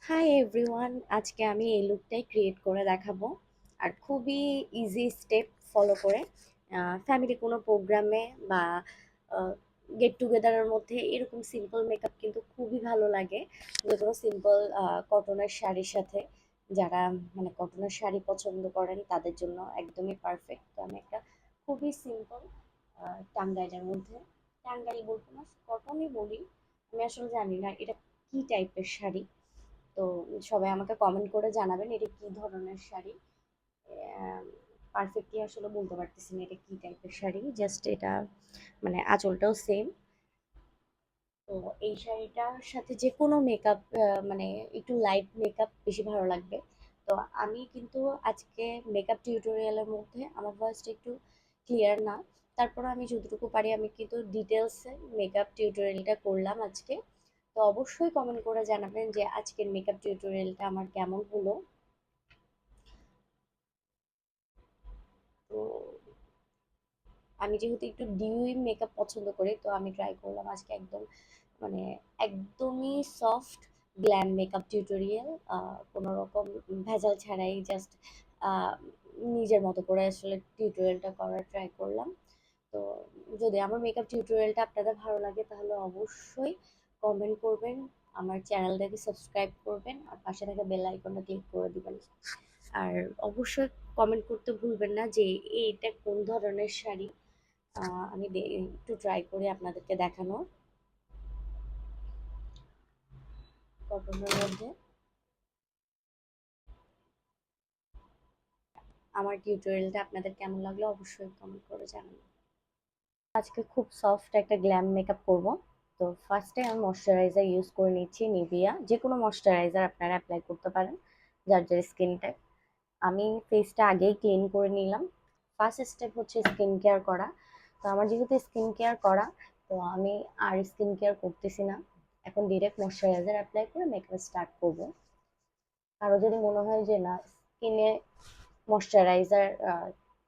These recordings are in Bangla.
হাই এভরিওয়ান, আজকে আমি এই লুকটাই ক্রিয়েট করে দেখাবো। আর খুবই ইজি স্টেপ ফলো করে ফ্যামিলি কোনো প্রোগ্রামে বা গেট টুগেদারের মধ্যে এরকম সিম্পল মেকআপ কিন্তু খুবই ভালো লাগে। যে কোনো সিম্পল কটনের শাড়ির সাথে যারা মানে কটনের শাড়ি পছন্দ করেন তাদের জন্য একদমই পারফেক্ট। তো আমি একটা খুবই সিম্পল টাঙ্গাইলের মধ্যে, টাঙ্গাইল বলবো না, কটনই বলি। আমি আসলে জানি না এটা কি টাইপের শাড়ি। তো সবাই আমাকে কমেন্ট করে জানাবেন এটা কি ধরনের শাড়ি। পারফেক্টলি আসলে বলতে পারতেছি না এটা কি টাইপের শাড়ি, জাস্ট এটা মানে আঁচলটাও সেম। তো এই শাড়িটার সাথে যে কোনো মেকআপ, মানে একটু লাইট মেকআপ বেশি ভালো লাগবে। তো আমি কিন্তু আজকে মেকআপ টিউটোরিয়ালের মধ্যে আমার ভয়েসটা একটু ক্লিয়ার না, তারপর আমি যতটুকু পারি আমি কিন্তু ডিটেলসে মেকআপ টিউটোরিয়ালটা করলাম আজকে। তো অবশ্যই কমেন্ট করে জানাবেন যে আজকের মেকআপ টিউটোরিয়ালটা আমার কেমন হলো। তো আমি যেহেতু একটু ডিউই মেকআপ পছন্দ করি, তো আমি ট্রাই করলাম আজকে একদম মানে একদমই সফট গ্ল্যাম মেকআপ টিউটোরিয়াল, কোনো রকম ভেজাল ছাড়াই জাস্ট নিজের মতো করে আসলে টিউটোরিয়ালটা করার ট্রাই করলাম। তো যদি আমার মেকআপ টিউটোরিয়ালটা আপনাদের ভালো লাগে তাহলে অবশ্যই কমেন্ট করবেন, আমার চ্যানেলটাকে সাবস্ক্রাইব করবেন আর পাশে থাকা বেল আইকনটা ক্লিক করে দিবেন। আর অবশ্যই কমেন্ট করতে ভুলবেন না যে এইটা কোন ধরনের শাড়ি। আমি একটু ট্রাই করি আপনাদেরকে দেখানো কটনের মধ্যে। আমার টিউটোরিয়ালটা আপনাদের কেমন লাগলো অবশ্যই কমেন্ট করে জানাবেন। আজকে খুব সফট একটা গ্ল্যাম মেকআপ করব। তো ফার্স্টে আমি ময়শ্চারাইজার ইউজ করে নিচ্ছি নিভিয়া, যে কোনো ময়শ্চারাইজার আপনারা অ্যাপ্লাই করতে পারেন যার যার স্কিন টাইপ। আমি ফেসটা আগেই ক্লিন করে নিলাম। ফার্স্ট স্টেপ হচ্ছে স্কিন কেয়ার করা। তো আমার যেহেতু স্কিন কেয়ার করা, তো আমি আর স্কিন কেয়ার করতেছি না, এখন ডিরেক্ট ময়শ্চারাইজার অ্যাপ্লাই করে মেকআপ স্টার্ট করব। কারো যদি মনে হয় যে না, স্কিনে ময়শ্চারাইজার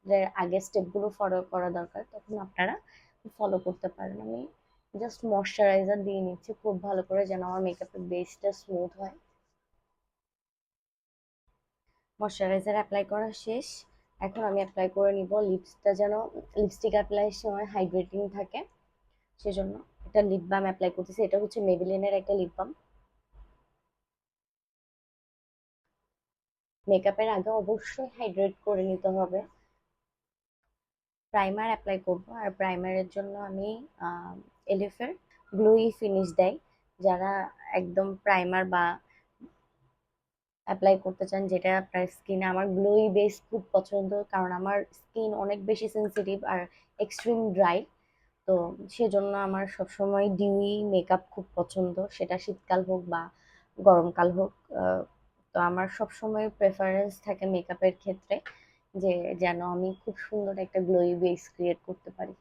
এর আগে স্টেপগুলো ফলো করা দরকার, তখন আপনারা ফলো করতে পারেন। আমি জাস্ট ময়শ্চারাইজার দিয়ে নিচ্ছি খুব ভালো করে যেন আমার মেকআপের বেসটা স্মুথ হয়। ময়শ্চারাইজার অ্যাপ্লাই করা শেষ। এখন আমি অ্যাপ্লাই করে নিব লিপসটা, যেন লিপস্টিক অ্যাপ্লাইয়ের সময় হাইড্রেটিং থাকে, সেজন্য একটা লিপ বাম অ্যাপ্লাই করতেছি। এটা হচ্ছে মেবিলিনের একটা লিপ বাম। মেকআপের আগে অবশ্যই হাইড্রেট করে নিতে হবে। প্রাইমার অ্যাপ্লাই করব, আর প্রাইমারের জন্য আমি এলিফের গ্লোই ফিনিশ দেয়। যারা একদম প্রাইমার বা অ্যাপ্লাই করতে চান যেটা আপনার স্কিনে, আমার গ্লোই বেস খুব পছন্দ, কারণ আমার স্কিন অনেক বেশি সেনসিটিভ আর এক্সট্রিম ড্রাই। তো সেজন্য আমার সবসময় ডিউই মেকআপ খুব পছন্দ, সেটা শীতকাল হোক বা গরমকাল হোক। তো আমার সবসময় প্রেফারেন্স থাকে মেকআপের ক্ষেত্রে যে যেন আমি খুব সুন্দর একটা গ্লোই বেস ক্রিয়েট করতে পারি।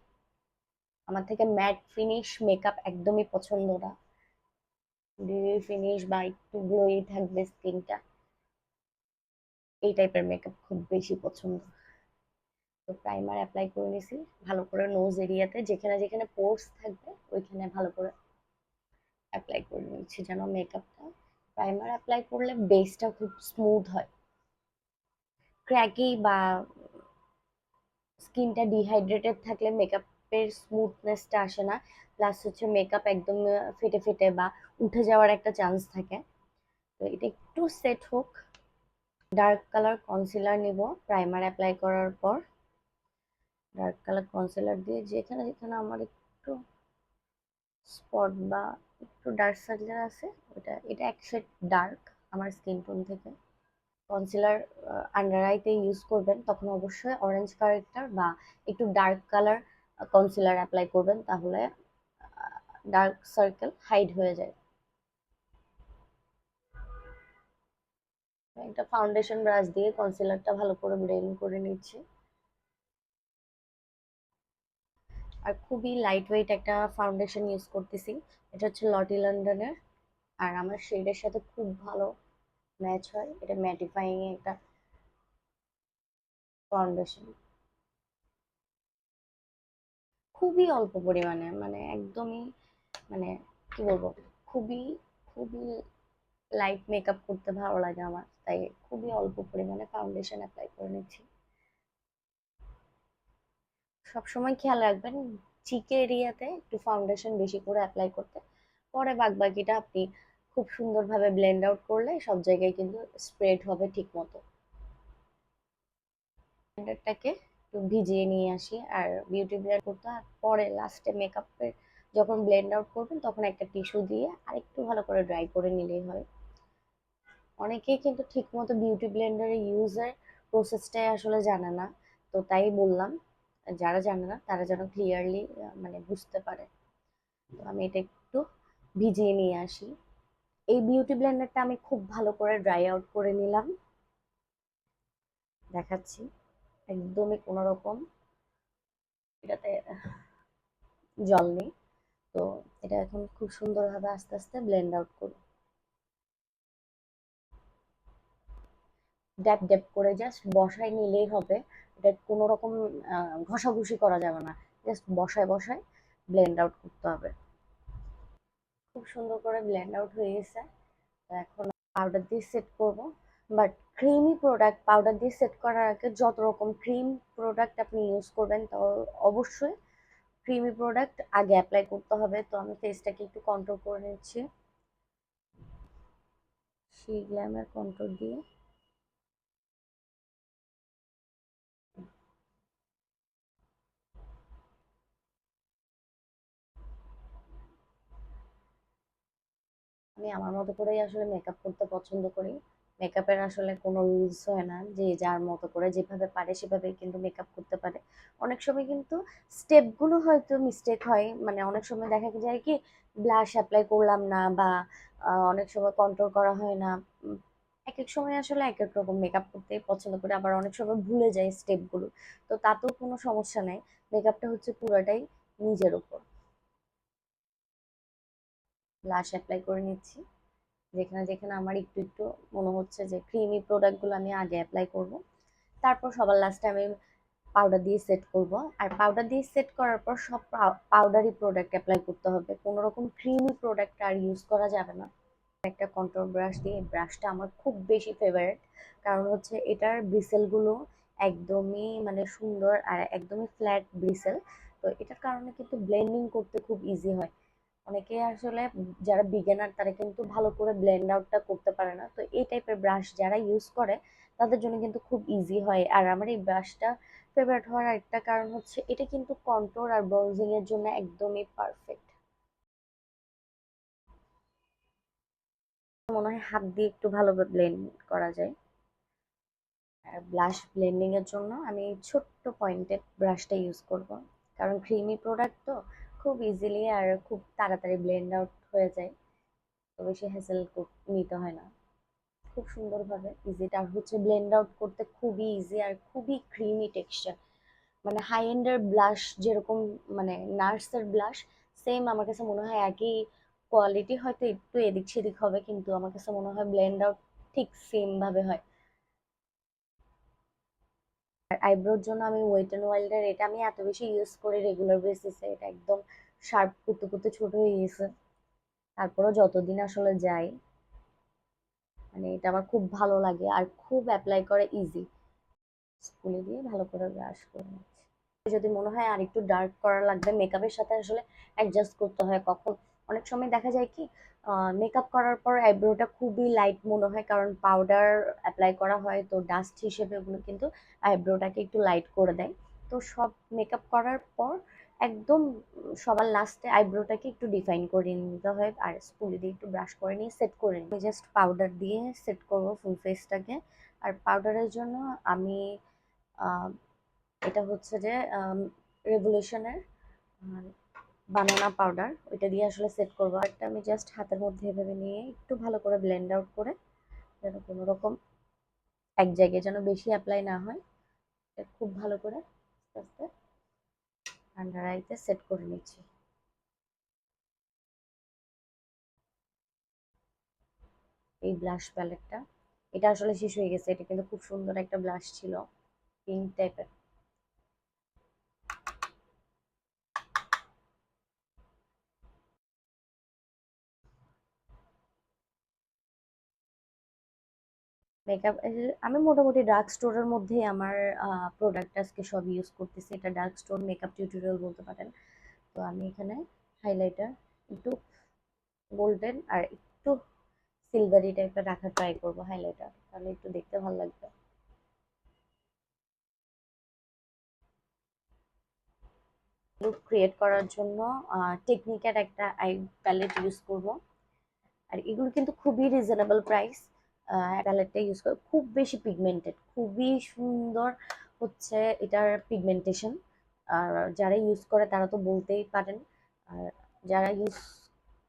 আমার থেকে ম্যাট ফিনিশ মেকআপ একদমই পছন্দ না, ডিউই ফিনিশ বা একটু গ্লোই থাকবে স্কিনটা, এই টাইপের মেকআপ খুব বেশি পছন্দ। তো প্রাইমার অ্যাপ্লাই করে নিছি ভালো করে নোজ এরিয়াতে, যেখানে যেখানে পোর্স থাকবে ওইখানে ভালো করে অ্যাপ্লাই করে নিচ্ছি যেন মেকআপটা, প্রাইমার অ্যাপ্লাই করলে বেসটা খুব স্মুথ হয়। ক্র্যাকি বা স্কিনটা ডিহাইড্রেটেড থাকলে মেকআপের স্মুথনেসটা আসে না, প্লাস হচ্ছে মেকআপ একদম ফেটে ফেটে বা উঠে যাওয়ার একটা চান্স থাকে। তো এটা একটু সেট হোক। ডার্ক কালার কনসিলার নিব প্রাইমার অ্যাপ্লাই করার পর। ডার্ক কালার কনসিলার দিয়ে যেখানে যেখানে আমার একটু স্পট বা একটু ডার্ক সার্কেল আছে, এটা এক শেড ডার্ক আমার স্কিন টোন থেকে। কনসিলার আন্ডার আইতে ইউজ করবেন তখন অবশ্যই অরেঞ্জ কারেক্টার বা একটু ডার্ক কালার কনসিলার অ্যাপ্লাই করবেন, তাহলে ডার্ক সার্কেল হাইড হয়ে যায়। একটা ফাউন্ডেশন ব্রাশ দিয়ে কনসিলারটা ভালো করে ব্লেন্ড করে নিচ্ছি। আর খুবই লাইট ওয়েট একটা ফাউন্ডেশন ইউজ করতেছি, এটা হচ্ছে লটি লন্ডনের। আর আমার শেডের সাথে খুব ভালো ম্যাচ হয়, এটা ম্যাটিফাইং একটা ফাউন্ডেশন। খুবই অল্প পরিমাণে, মানে একদমই, মানে কি বলবো, খুবই খুবই লাইট মেকআপ করতে ভালো লাগে আমার, তাই খুবই অল্প পরিমাণে ফাউন্ডেশন অ্যাপ্লাই করে নিচ্ছি। সবসময় খেয়াল রাখবেন চিকে এরিয়াতে একটু ফাউন্ডেশন বেশি করে অ্যাপ্লাই করতে, পরে বাকিটা আপনি খুব সুন্দরভাবে ব্লেন্ড আউট করলে সব জায়গায় কিন্তু স্প্রেড হবে ঠিক মতো। ব্লেন্ডারটাকে একটু ভিজিয়ে নিয়ে আসি আর বিউটি ব্লেন্ড করতে, আর পরে লাস্টে মেকআপের যখন ব্লেন্ড আউট করবেন তখন একটা টিস্যু দিয়ে আর একটু ভালো করে ড্রাই করে নিলেই হয়। অনেকেই কিন্তু ঠিক মতো বিউটি ব্লেন্ডারের ইউজের প্রসেসটাই আসলে জানে না, তো তাই বললাম যারা জানে না তারা যেন ক্লিয়ারলি মানে বুঝতে পারে। তো আমি এটা একটু ভিজিয়ে নিয়ে আসি। এই বিউটি ব্লেন্ডারটা আমি খুব ভালো করে ড্রাই আউট করে নিলাম, দেখাচ্ছি। একদমই কোনো রকম এটাতে জল নেই। তো এটা এখন খুব সুন্দরভাবে আস্তে আস্তে ব্লেন্ড আউট করব। ড্যাপ ড্যাপ করে জাস্ট বসাই নিলেই হবে। এটা কোনো রকম ঘষাঘষি করা যাবে না, জাস্ট বসায় বসায় ব্লেন্ড আউট করতে হবে। খুব সুন্দর করে ব্লেন্ড আউট হয়ে গেছে। তো এখন পাউডার দিয়ে সেট করব। বাট ক্রিমি প্রোডাক্ট পাউডার দিয়ে সেট করার আগে যত রকম ক্রিম প্রোডাক্ট আপনি ইউজ করবেন তো অবশ্যই ক্রিমি প্রোডাক্ট আগে অ্যাপ্লাই করতে হবে। তো আমি ফেসটাকে একটু কন্ট্রোল করে নিচ্ছি সেই গ্ল্যামার কন্ট্রোল দিয়ে। আমি আমার মতো করেই আসলে মেকআপ করতে পছন্দ করি। মেকআপের আসলে কোনো রুলস হয় না, যে যার মতো করে যেভাবে পারে সেভাবেই কিন্তু মেকআপ করতে পারে। অনেক সময় কিন্তু স্টেপগুলো হয়তো মিস্টেক হয়, মানে অনেক সময় দেখা যায় কি ব্লাশ অ্যাপ্লাই করলাম না, বা অনেক সময় কন্ট্রোল করা হয় না। এক এক সময় আসলে এক এক রকম মেকআপ করতে পছন্দ করি, আবার অনেক সময় ভুলে যাই স্টেপগুলো। তো তাতেও কোনো সমস্যা নাই, মেকআপটা হচ্ছে পুরোটাই নিজের উপর। ব্লাশ অ্যাপ্লাই করে নিচ্ছি যেখানে যেখানে আমার একটু একটু মনে হচ্ছে যে ক্রিমি প্রোডাক্টগুলো আমি আগে অ্যাপ্লাই করব। তারপর সবার লাস্টে আমি পাউডার দিয়ে সেট করব। আর পাউডার দিয়ে সেট করার পর সব পাউডারি প্রোডাক্ট অ্যাপ্লাই করতে হবে, কোনো রকম ক্রিমি প্রোডাক্ট আর ইউজ করা যাবে না। একটা কন্ট্রোল ব্রাশ দিয়ে, ব্রাশটা আমার খুব বেশি ফেভারিট, কারণ হচ্ছে এটার ব্রিসেলগুলো একদমই মানে সুন্দর আর একদমই ফ্ল্যাট ব্রিসেল। তো এটার কারণে কিন্তু ব্লেন্ডিং করতে খুব ইজি হয়। অনেকে আসলে যারা বিগিনার তারা কিন্তু ভালো করে ব্লেন্ড আউটটা করতে পারে না, তো এই টাইপের ব্রাশ যারা ইউজ করে তাদের জন্য কিন্তু খুব ইজি হয়। আর আমার এই ব্রাশটা ফেভারিট হওয়ার একটা কারণ হচ্ছে এটা কিন্তু কন্ট্রোল আর ব্রোজিং এর জন্য একদমই পারফেক্ট। মনে হয় হাত দিয়ে একটু ভালোভাবে ব্লেন্ড করা যায়। আর ব্লাশ ব্লেন্ডিং এর জন্য আমি ছোট্ট পয়েন্টেড ব্রাশটা ইউজ করব, কারণ ক্রিমি প্রোডাক্ট তো খুব ইজিলি আর খুব তাড়াতাড়ি ব্লেন্ড আউট হয়ে যায়, তো বেশি হ্যাসেল নিতে হয় না। খুব সুন্দরভাবে ইজিটা হচ্ছে ব্লেন্ড আউট করতে খুবই ইজি আর খুবই ক্রিমি টেক্সচার। মানে হাই এন্ডের ব্লাশ যেরকম, মানে নার্সের ব্লাশ সেম আমার কাছে মনে হয় একই কোয়ালিটি, হয়তো একটু এদিক সেদিক হবে কিন্তু আমার কাছে মনে হয় ব্লেন্ড আউট ঠিক সেম ভাবে হয়। আর আইব্রোর জন্য আমি ওয়েট অ্যান্ড ওয়াইল্ডের, এটা আমি এত বেশি ইউজ করি রেগুলার বেসিসে, এটা একদম শার্প করতে করতে ছোট হয়ে গেছে। তারপরেও যতদিন আসলে যাই, মানে এটা আমার খুব ভালো লাগে আর খুব অ্যাপ্লাই করে ইজি। স্কুলে দিয়ে ভালো করে ব্রাশ করে নিচ্ছি। যদি মনে হয় আর একটু ডার্ক করা লাগবে, মেকআপের সাথে আসলে অ্যাডজাস্ট করতে হয়। কখন অনেক সময় দেখা যায় কি মেকআপ করার পর আইব্রোটা খুবই লাইট মনে হয়, কারণ পাউডার অ্যাপ্লাই করা হয়, তো ডাস্ট হিসেবে ওগুলো কিন্তু আইব্রোটাকে একটু লাইট করে দেয়। তো সব মেকআপ করার পর একদম সবার লাস্টে আইব্রোটাকে একটু ডিফাইন করে নিতে হয়, আর স্পুলি দিয়ে একটু ব্রাশ করে নিয়ে সেট করে নিই। জাস্ট পাউডার দিয়ে সেট করবো ফুল ফেসটাকে। আর পাউডারের জন্য আমি আহ, এটা হচ্ছে যে রেভলিউশনের বানানা পাউডার, ওইটা দিয়ে আসলে সেট করবো। একটা আমি জাস্ট হাতের মধ্যে এভাবে নিয়ে একটু ভালো করে ব্লেন্ড আউট করে, যেন কোনো রকম এক জায়গায় যেন বেশি অ্যাপ্লাই না হয়, এটা খুব ভালো করে আস্তে আস্তে আন্ডার আইতে সেট করে নিচ্ছি। এই ব্লাশ প্যালেটটা, এটা আসলে শেষ হয়ে গেছে, এটা কিন্তু খুব সুন্দর একটা ব্লাশ ছিল, পিঙ্ক টাইপের। মেকআপ আমি মোটামুটি ডার্ক স্টোরের মধ্যেই আমার প্রোডাক্ট আজকে সব ইউজ করতেছি। এটা ডার্ক স্টোর মেকআপ টিউটোরিয়াল বলতে পারেন। তো আমি এখানে হাইলাইটার একটু গোল্ডেন আর একটু সিলভারি টাইপের রাখার ট্রাই করবো হাইলাইটার, তাহলে একটু দেখতে ভালো লাগবে। লুক ক্রিয়েট করার জন্য টেকনিকের একটা আই প্যালেট ইউজ করব। আর এগুলো কিন্তু খুবই রিজনেবল প্রাইস। প্যালেটটা ইউজ করে খুব বেশি পিগমেন্টেড, খুবই সুন্দর হচ্ছে এটার পিগমেন্টেশন। আর যারা ইউজ করে তারা তো বলতেই পারেন, আর যারা ইউজ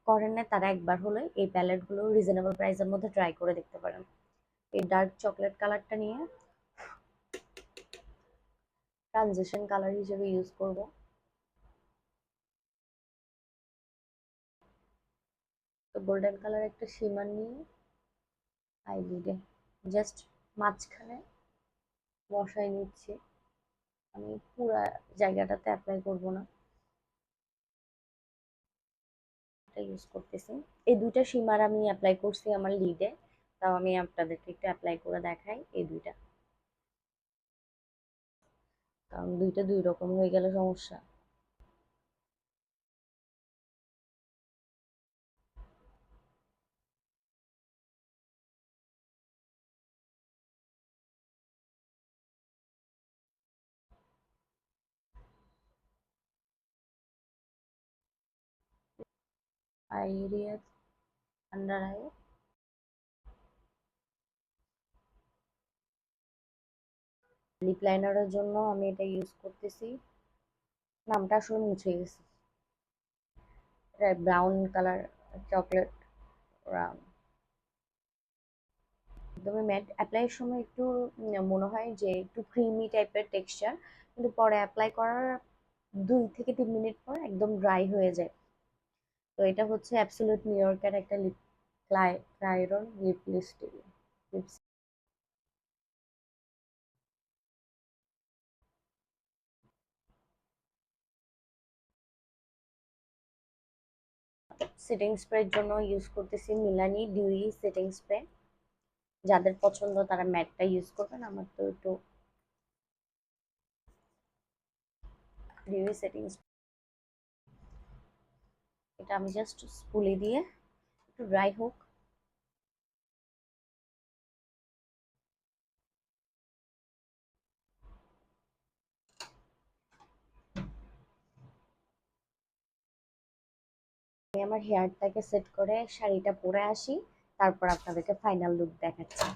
করেন না তারা একবার হলে এই প্যালেটগুলো রিজনেবল প্রাইসের মধ্যে ট্রাই করে দেখতে পারেন। এই ডার্ক চকলেট কালারটা নিয়ে ট্রানজিশন কালার হিসেবে ইউজ করব। তো গোল্ডেন কালার একটা শিমার নিয়ে আইলিডে জাস্ট মাঝখানে বসাই নিচ্ছি। আমি পুরা জায়গাটাতে অ্যাপ্লাই করব না, এটা ইউজ করতেছি। এই দুইটা শিমার আমি অ্যাপ্লাই করছি আমার লিডে, তাও আমি আপনাদেরকে একটু অ্যাপ্লাই করে দেখাই এই দুইটা, কারণ দুইটা দুই রকম হয়ে গেলে সমস্যা। Eye area, under eye, lip লাইনারের জন্য আমি এটা ইউজ করতেছি, নামটা আসলে মুছে গেছে, ব্রাউন কালার, চকলেট ব্রাউন। একদমই ম্যাট, অ্যাপ্লাইয়ের সময় একটু মনে হয় যে একটু ক্রিমি টাইপের টেক্সচার, কিন্তু পরে অ্যাপ্লাই করার 2 থেকে 3 মিনিট পর একদম ড্রাই হয়ে যায়। তো এটা হচ্ছে অ্যাবসলিউট নিউ ইয়র্কের একটা লিপ ক্লাইরন লিপ লিপস্টিক। সেটিং স্প্রের জন্য ইউজ করতেছি মিলানি ডিউই সেটিং স্প্রে। যাদের পছন্দ তারা ম্যাটটা ইউজ করবেন, আমার তো একটু ডিউই সেটিং। এটা আমি জাস্ট স্পুলি দিয়ে একটু ড্রাই হোক। আমি আমার হেয়ারটাকে সেট করে শাড়িটা পরে আসি, তারপর আপনাদেরকে ফাইনাল লুক দেখাচ্ছি।